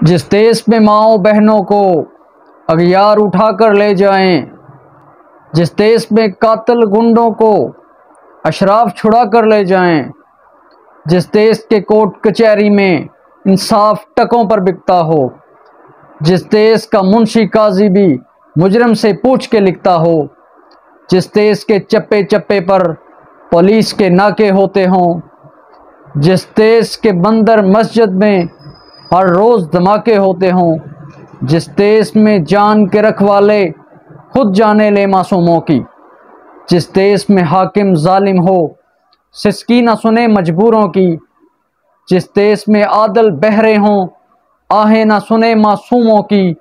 जिस देश में माओ बहनों को अगियार उठा कर ले जाएं, जिस देश में कातिल गुंडों को अशराफ छुड़ा कर ले जाएं, जिस देश के कोर्ट कचहरी में इंसाफ टकों पर बिकता हो, जिस देश का मुंशी काजी भी मुजरम से पूछ के लिखता हो, जिस देश के चप्पे चप्पे पर पुलिस के नाके होते हों, जिस देश के बंदर मस्जिद में हर रोज़ धमाके होते हों, जिस देश में जान के रखवाले खुद जाने ले मासूमों की, जिस देश में हाकिम जालिम हो सिसकी न सुने मजबूरों की, जिस देश में आदल बहरे हों आहें न सुने मासूमों की,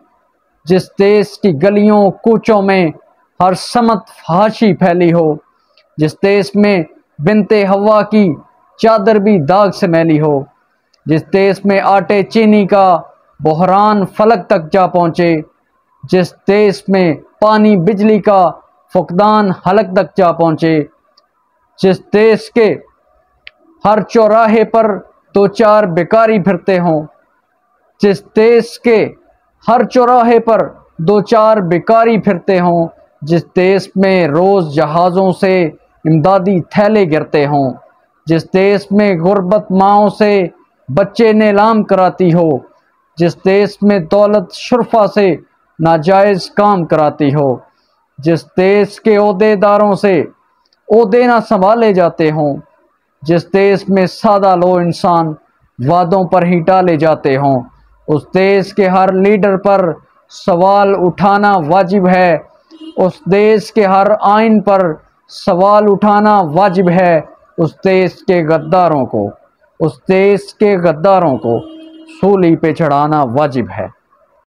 जिस देश की गलियों कूचों में हर समत फहाशी फैली हो, जिस देश में बिनते हवा की चादर भी दाग से मैली हो, जिस देश में आटे चीनी का बहरान फलक तक जा पहुँचे, जिस देश में पानी बिजली का फुकदान हलक तक जा पहुँचे, जिस देश के हर चौराहे पर दो चार बेकारी फिरते हों, जिस देश के हर चौराहे पर दो चार बेकारी फिरते हों, जिस देश में रोज़ जहाज़ों से इमदादी थैले गिरते हों, जिस देश में गुर्बत माओं से बच्चे नीलाम कराती हो, जिस देश में दौलत शुरफा से नाजायज़ काम कराती हो, जिस देश के ओहदेदारों से ओहदे ना संभाले जाते हों, जिस देश में सादा लो इंसान वादों पर ही टाले जाते हों, उस देश के हर लीडर पर सवाल उठाना वाजिब है, उस देश के हर आइन पर सवाल उठाना वाजिब है, उस देश के गद्दारों को सूली पे चढ़ाना वाजिब है।